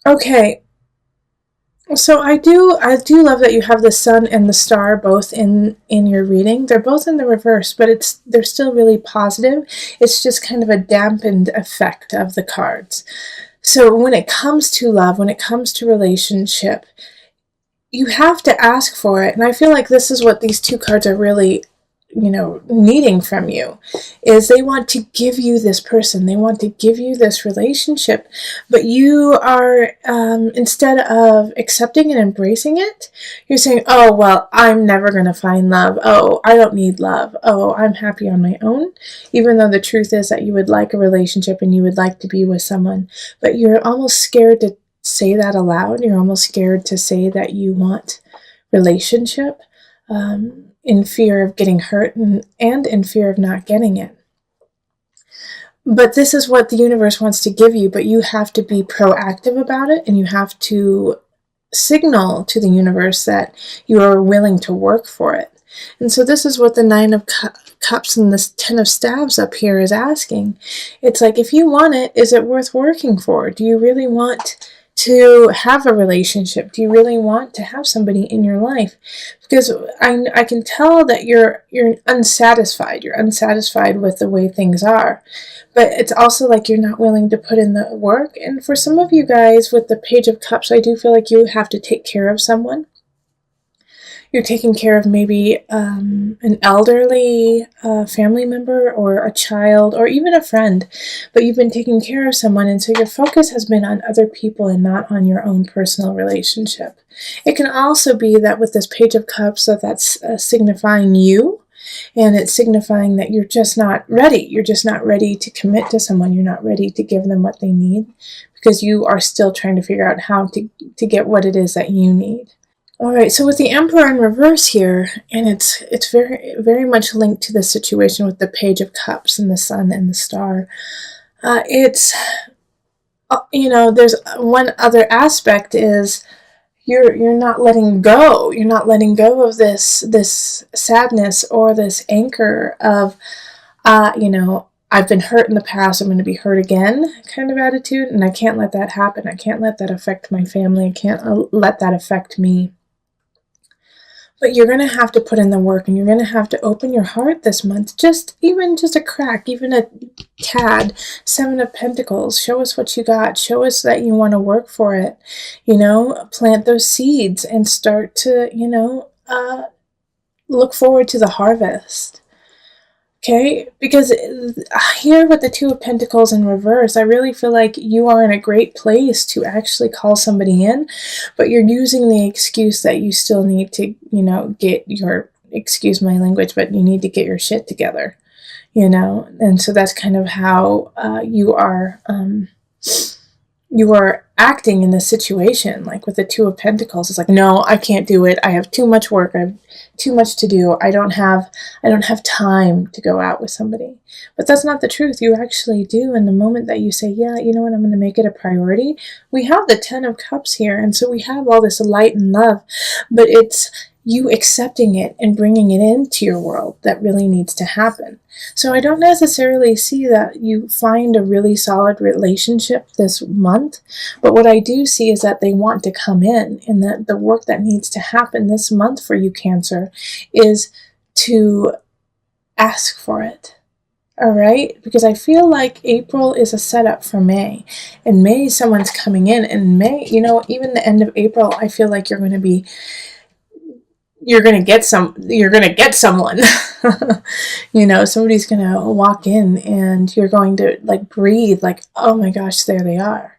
Okay, so I do love that you have the sun and the star both in your reading. They're both in the reverse, but they're still really positive. It's just kind of a dampened effect of the cards. So when it comes to love, when it comes to relationship, you have to ask for it. And I feel like this is what these two cards are really, needing from you, is they want to give you this person. They want to give you this relationship. But you are, instead of accepting and embracing it, you're saying, oh, well, I'm never going to find love. Oh, I don't need love. Oh, I'm happy on my own. Even though the truth is that you would like a relationship and you would like to be with someone. But you're almost scared to say that aloud. You're almost scared to say that you want relationship, in fear of getting hurt and in fear of not getting it. But this is what the universe wants to give you, but you have to be proactive about it, and you have to signal to the universe that you are willing to work for it. And so this is what the Nine of Cups and this Ten of Staves up here is asking. It's like, if you want it, is it worth working for? Do you really want to have a relationship? Do you really want to have somebody in your life? Because I can tell that you're unsatisfied. You're unsatisfied with the way things are. But it's also like you're not willing to put in the work. And for some of you guys with the Page of Cups, I do feel like you have to take care of someone. You're taking care of maybe an elderly family member or a child or even a friend, but you've been taking care of someone, and so your focus has been on other people and not on your own personal relationship. It can also be that with this Page of Cups, that's signifying you, and it's signifying that you're just not ready. You're just not ready to commit to someone. You're not ready to give them what they need because you are still trying to figure out how to get what it is that you need. All right, so with the Emperor in reverse here, and it's very very much linked to the situation with the Page of Cups and the Sun and the Star. It's there's one other aspect is you're not letting go. You're not letting go of this sadness or this anchor of I've been hurt in the past, I'm going to be hurt again kind of attitude, and I can't let that happen. I can't let that affect my family. I can't let that affect me. But you're going to have to put in the work, and you're going to have to open your heart this month. Even just a crack, even a tad. Seven of Pentacles. Show us what you got. Show us that you want to work for it. Plant those seeds and start to, look forward to the harvest. Okay, because here with the Two of Pentacles in reverse, I really feel like you are in a great place to actually call somebody in, but you're using the excuse that you still need to, get your, excuse my language, but you need to get your shit together, and so that's kind of how you are acting in this situation. Like with the Two of Pentacles, it's like, no, I can't do it. I have too much work. I have too much to do. I don't have time to go out with somebody. But that's not the truth. You actually do. And the moment that you say, yeah, you know what, I'm going to make it a priority. We have the Ten of Cups here. And so we have all this light and love, but it's you accepting it and bringing it into your world that really needs to happen. So I don't necessarily see that you find a really solid relationship this month, but what I do see is that they want to come in, and that the work that needs to happen this month for you, Cancer, is to ask for it. All right? Because I feel like April is a setup for May, and May someone's coming in, and May, even the end of April, I feel like you're going to get someone. Somebody's going to walk in, and you're going to breathe oh my gosh, there they are.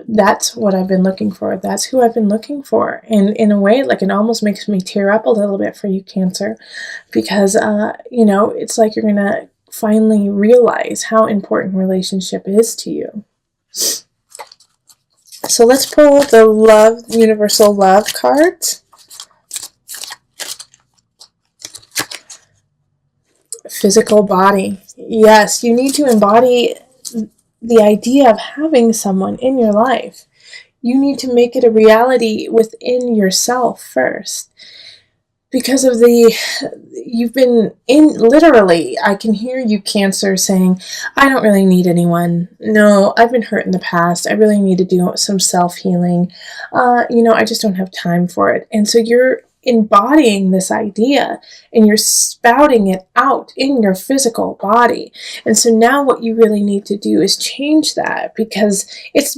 That's what I've been looking for. That's who I've been looking for. And in a way, it almost makes me tear up a little bit for you, Cancer, because it's like you're going to finally realize how important relationship is to you. So let's pull the universal love cards. Physical body. Yes, you need to embody the idea of having someone in your life. You need to make it a reality within yourself first. because of you've been in, literally, I can hear you, Cancer, saying, I don't really need anyone. No, I've been hurt in the past. I really need to do some self-healing. I just don't have time for it. And so you're embodying this idea and you're spouting it out in your physical body. And so now what you really need to do is change that, because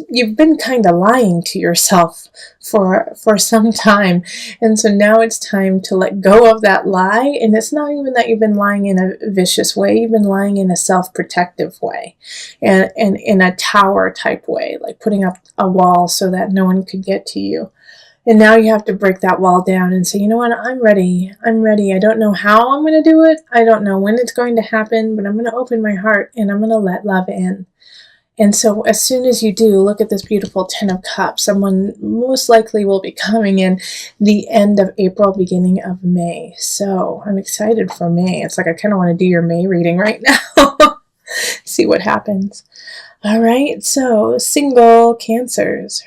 you've been kind of lying to yourself for some time. And so now it's time to let go of that lie. And it's not even that you've been lying in a vicious way. You've been lying in a self-protective way, and in a tower type way, like putting up a wall so that no one could get to you. And now you have to break that wall down and say, you know what, I'm ready. I'm ready. I don't know how I'm going to do it. I don't know when it's going to happen, but I'm going to open my heart and I'm going to let love in. And so as soon as you do, look at this beautiful 10 of Cups. Someone most likely will be coming in the end of April, beginning of May. So I'm excited for May. It's like I kind of want to do your May reading right now. See what happens. All right, so single Cancers.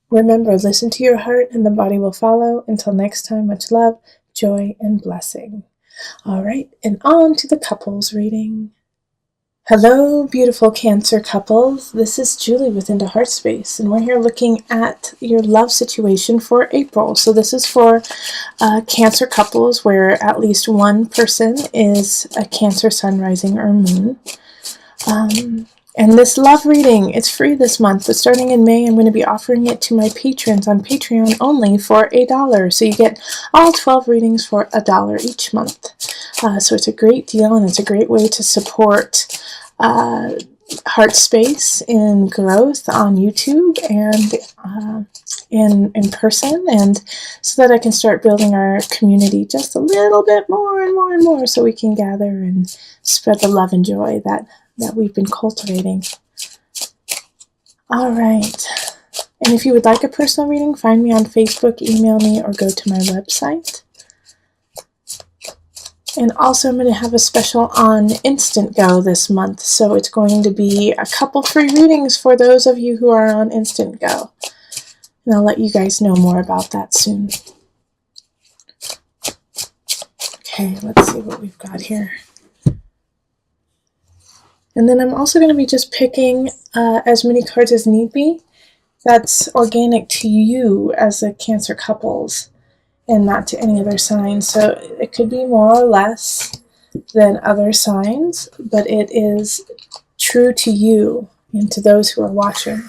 Remember, listen to your heart and the body will follow. Until next time, much love, joy, and blessing. All right, and on to the couples reading. Hello, beautiful Cancer couples. This is Julie with Into Heart Space, and we're here looking at your love situation for April. So this is for Cancer couples where at least one person is a Cancer sun, rising, or moon. And this love reading, it's free this month, but starting in May, I'm going to be offering it to my patrons on Patreon only for $1. So you get all 12 readings for $1 each month. So it's a great deal, and it's a great way to support Heart Space in growth on YouTube and in person, and so that I can start building our community just a little bit more and more and more, so we can gather and spread the love and joy that we've been cultivating. All right. And if you would like a personal reading, find me on Facebook, email me, or go to my website. And also I'm going to have a special on Instant Go this month. So it's going to be a couple free readings for those of you who are on Instant Go. And I'll let you guys know more about that soon. Okay, let's see what we've got here. And then I'm also going to be just picking as many cards as need be. That's organic to you as a Cancer couples and not to any other sign. So it could be more or less than other signs, but it is true to you and to those who are watching.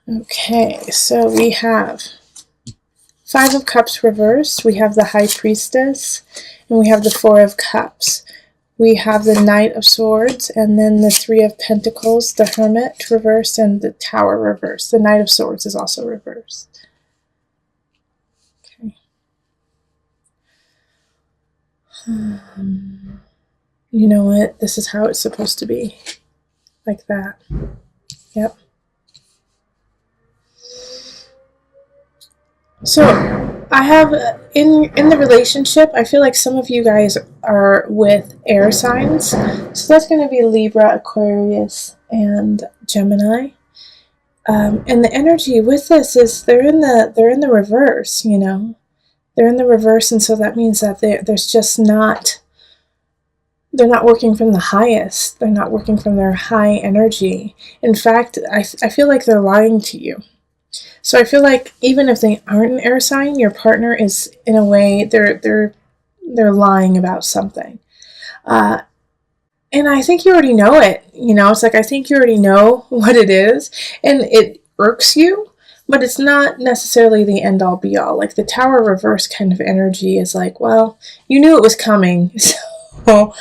Okay, so we have 5 of Cups reversed, we have the High Priestess, and we have the 4 of Cups. We have the Knight of Swords, and then the 3 of Pentacles, the Hermit reversed, and the Tower reversed. The Knight of Swords is also reversed. Okay. You know what? This is how it's supposed to be. Like that. Yep. So I have in the relationship, I feel like some of you guys are with air signs. So that's going to be Libra, Aquarius, and Gemini. And the energy with this is they're in the reverse, you know. They're in the reverse, and so that means that there's just not, they're not working from the highest. They're not working from their high energy. In fact, I feel like they're lying to you. So I feel like even if they aren't an air sign, your partner is, in a way, they're lying about something. And I think you already know it. You know, it's like I think you already know what it is, and it irks you, but it's not necessarily the end-all be-all. Like the Tower reverse kind of energy is like, well, you knew it was coming, so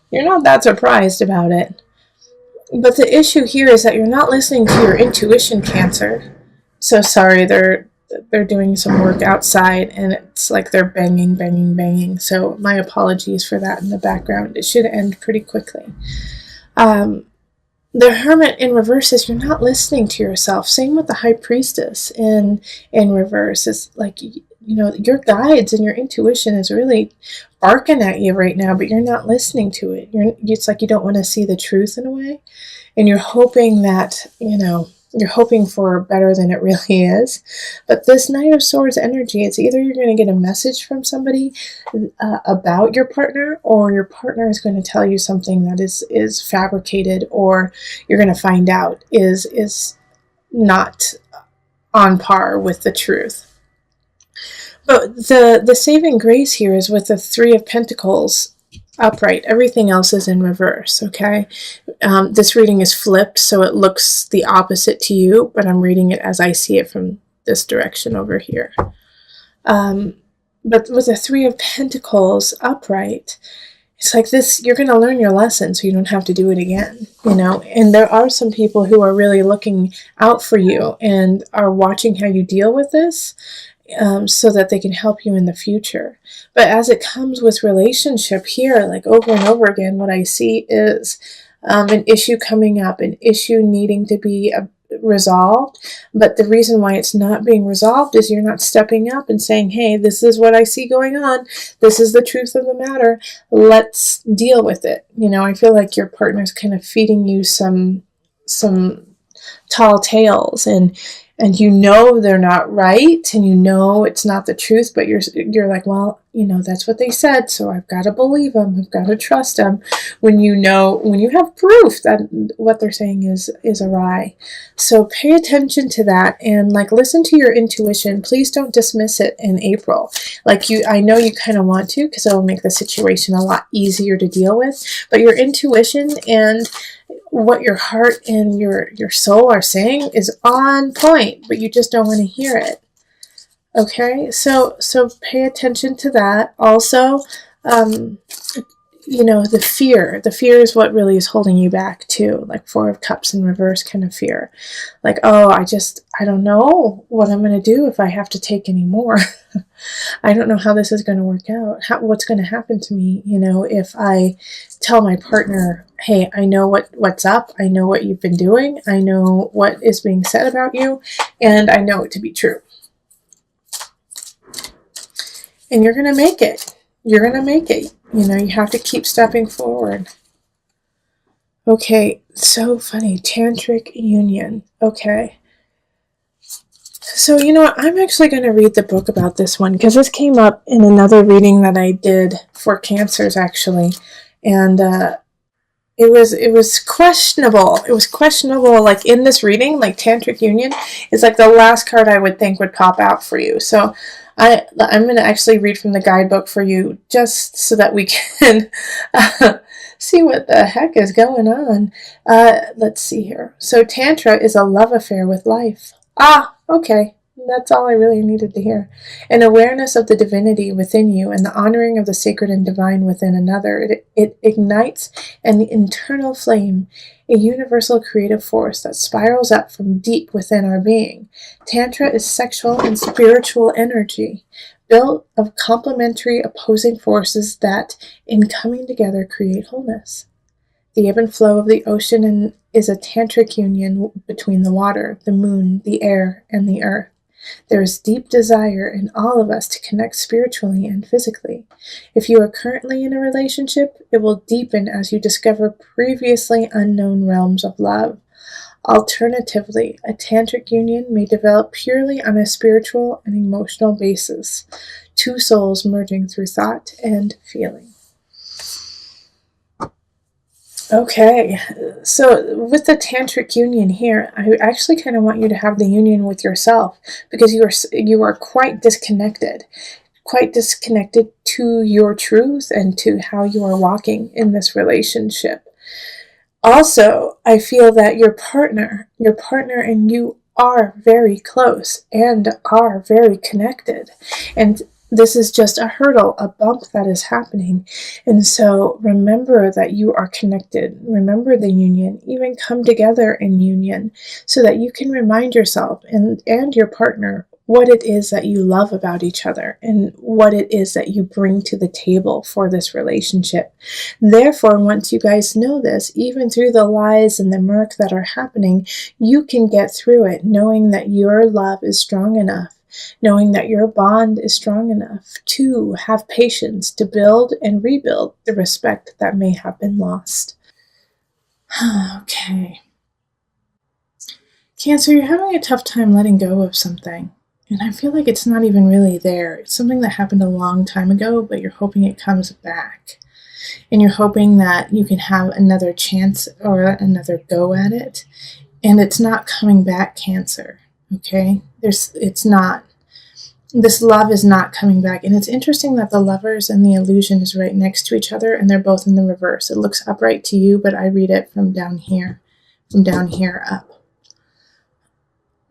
you're not that surprised about it. But the issue here is that you're not listening to your intuition, Cancer. So sorry, they're doing some work outside, and it's like they're banging, banging, banging. So my apologies for that in the background. It should end pretty quickly. The Hermit in reverse is you're not listening to yourself. Same with the High Priestess in reverse. It's like, you know, your guides and your intuition is really barking at you right now, but you're not listening to it. It's like you don't want to see the truth in a way, and you're hoping that, you know, You're hoping for better than it really is. But this Knight of Swords energy, it's either you're going to get a message from somebody about your partner, or your partner is going to tell you something that is fabricated, or you're going to find out is not on par with the truth. But the saving grace here is with the Three of Pentacles upright. Everything else is in reverse, okay? This reading is flipped, so it looks the opposite to you, but I'm reading it as I see it from this direction over here. But with the Three of Pentacles upright, it's like this, you're going to learn your lesson so you don't have to do it again, you know? And there are some people who are really looking out for you and are watching how you deal with this, so that they can help you in the future. But as it comes with relationship here, like over and over again, what I see is an issue coming up, an issue needing to be resolved. But the reason why it's not being resolved is you're not stepping up and saying, hey, this is what I see going on. This is the truth of the matter. Let's deal with it. You know, I feel like your partner's kind of feeding you some tall tales, and you know they're not right, and you know it's not the truth, but you're like, well, you know, that's what they said, so I've got to believe them, I've got to trust them, when you have proof that what they're saying is awry. So pay attention to that, and like listen to your intuition. Please don't dismiss it in April. I know you kind of want to, because it will make the situation a lot easier to deal with, but your intuition and what your heart and your soul are saying is on point, but you just don't want to hear it. Okay, so pay attention to that. Also, you know, the fear is what really is holding you back too. Like Four of Cups in reverse kind of fear. Like, oh, I don't know what I'm going to do if I have to take any more. I don't know how this is going to work out. What's going to happen to me, you know, if I tell my partner, hey, I know what's up. I know what you've been doing. I know what is being said about you, and I know it to be true. And you're going to make it. You're going to make it. You know, you have to keep stepping forward. Okay, so funny. Tantric union. Okay. So, you know what? I'm actually going to read the book about this one, because this came up in another reading that I did for Cancers, actually. And it was questionable. It was questionable, like in this reading, like Tantric union is like the last card I would think would pop out for you. So I'm going to actually read from the guidebook for you, just so that we can see what the heck is going on. Let's see here. So Tantra is a love affair with life. Ah, okay. That's all I really needed to hear. An awareness of the divinity within you and the honoring of the sacred and divine within another. It ignites an internal flame, a universal creative force that spirals up from deep within our being. Tantra is sexual and spiritual energy, built of complementary opposing forces that, in coming together, create wholeness. The ebb and flow of the ocean is a tantric union between the water, the moon, the air, and the earth. There is deep desire in all of us to connect spiritually and physically. If you are currently in a relationship, it will deepen as you discover previously unknown realms of love. Alternatively, a tantric union may develop purely on a spiritual and emotional basis, two souls merging through thought and feeling. Okay, so with the tantric union here, I actually kind of want you to have the union with yourself, because you are quite disconnected to your truth and to how you are walking in this relationship. Also, I feel that your partner and you are very close and are very connected, and this is just a hurdle, a bump that is happening. And so remember that you are connected. Remember the union. Even come together in union, so that you can remind yourself and your partner what it is that you love about each other and what it is that you bring to the table for this relationship. Therefore, once you guys know this, even through the lies and the murk that are happening, you can get through it knowing that your love is strong enough, knowing that your bond is strong enough to have patience to build and rebuild the respect that may have been lost. Okay. Cancer, you're having a tough time letting go of something. And I feel like it's not even really there. It's something that happened a long time ago, but you're hoping it comes back. And you're hoping that you can have another chance or another go at it. And it's not coming back, Cancer. Okay? It's not. This love is not coming back. And it's interesting that the Lovers and the Illusion is right next to each other, and they're both in the reverse. It looks upright to you, but I read it from down here up.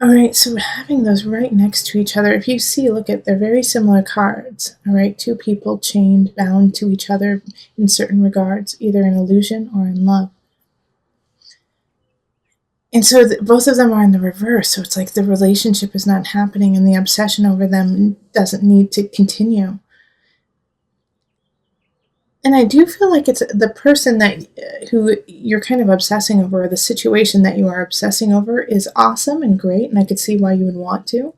All right, so having those right next to each other, if you see, look at, they're very similar cards. All right, two people chained, bound to each other in certain regards, either in illusion or in love. And so both of them are in the reverse. So it's like the relationship is not happening and the obsession over them doesn't need to continue. And I do feel like it's the person who you're kind of obsessing over, or the situation that you are obsessing over is awesome and great, and I could see why you would want to.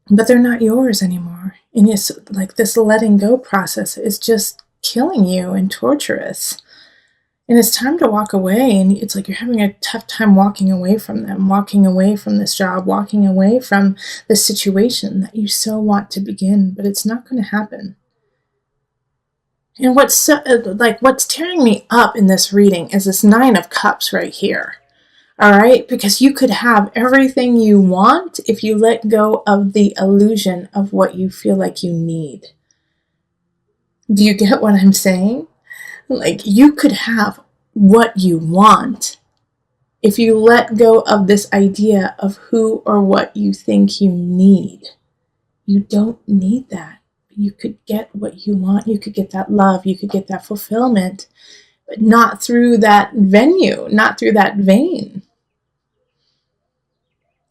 But they're not yours anymore. And it's like this letting go process is just killing you and torturous. And it's time to walk away, and it's like you're having a tough time walking away from them, walking away from this job, walking away from the situation that you so want to begin, but it's not going to happen. And what's tearing me up in this reading is this 9 of Cups right here. All right? Because you could have everything you want if you let go of the illusion of what you feel like you need. Do you get what I'm saying? Like, you could have what you want if you let go of this idea of who or what you think you need. You don't need that. You could get what you want. You could get that love. You could get that fulfillment, but not through that venue, not through that vein.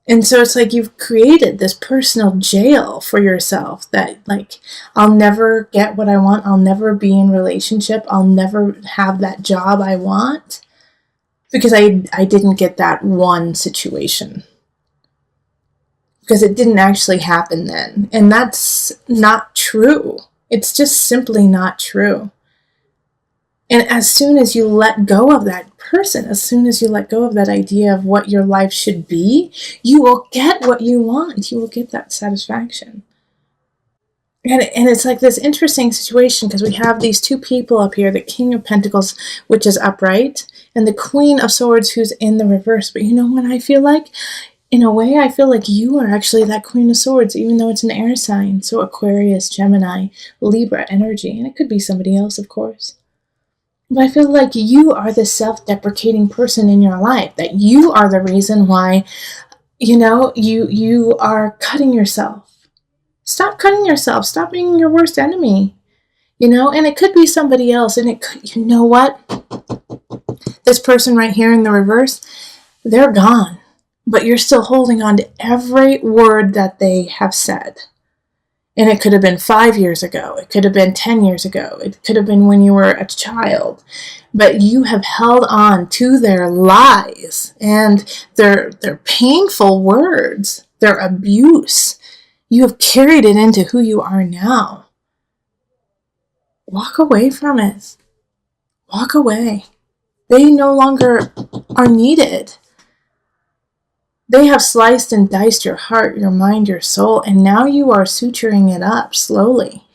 And so it's like you've created this personal jail for yourself that, like, I'll never get what I want. I'll never be in relationship. I'll never have that job I want because I didn't get that one situation. Because it didn't actually happen then. And that's not true. It's just simply not true. And as soon as you let go of that person, as soon as you let go of that idea of what your life should be, you will get what you want. You will get that satisfaction. And it's like this interesting situation because we have these two people up here, the King of Pentacles, which is upright, and the Queen of Swords, who's in the reverse. But you know what I feel like? In a way, I feel like you are actually that Queen of Swords, even though it's an air sign. So Aquarius, Gemini, Libra energy. And it could be somebody else, of course. But I feel like you are the self-deprecating person in your life. That you are the reason why, you are cutting yourself. Stop cutting yourself. Stop being your worst enemy. And it could be somebody else. And it could, you know what? This person right here in the reverse, they're gone. But you're still holding on to every word that they have said. And it could have been 5 years ago. It could have been 10 years ago. It could have been when you were a child. But you have held on to their lies and their painful words, their abuse. You have carried it into who you are now. Walk away from it. Walk away. They no longer are needed. They have sliced and diced your heart, your mind, your soul, and now you are suturing it up slowly.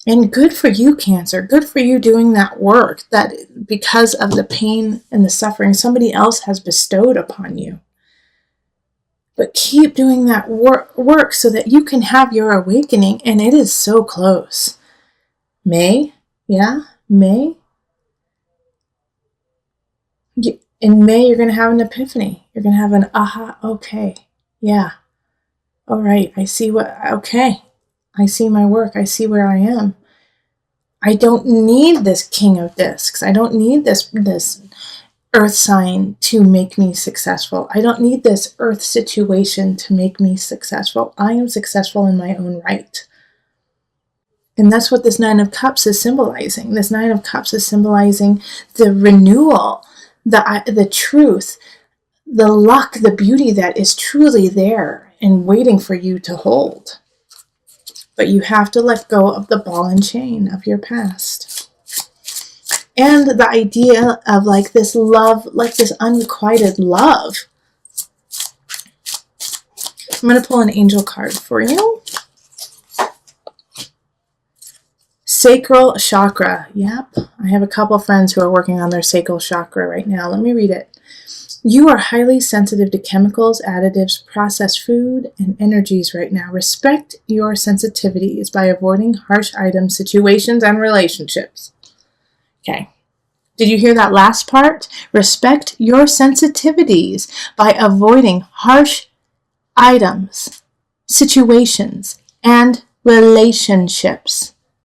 And good for you, Cancer. Good for you doing that work that because of the pain and the suffering somebody else has bestowed upon you. But keep doing that work so that you can have your awakening, and it is so close. May? Yeah? May? In May, you're going to have an epiphany. You're going to have an aha, okay, yeah. All right, I see I see my work. I see where I am. I don't need this King of Discs. I don't need this earth sign to make me successful. I don't need this earth situation to make me successful. I am successful in my own right. And that's what this 9 of Cups is symbolizing. This 9 of Cups is symbolizing the renewal, the truth, the luck, the beauty that is truly there and waiting for you to hold. But you have to let go of the ball and chain of your past. and the idea of like this love, like this unrequited love. I'm going to pull an angel card for you. Sacral chakra. Yep. I have a couple friends who are working on their sacral chakra right now. Let me read it. You are highly sensitive to chemicals, additives, processed food, and energies right now. Respect your sensitivities by avoiding harsh items, situations, and relationships. Okay. Did you hear that last part? Respect your sensitivities by avoiding harsh items, situations, and relationships.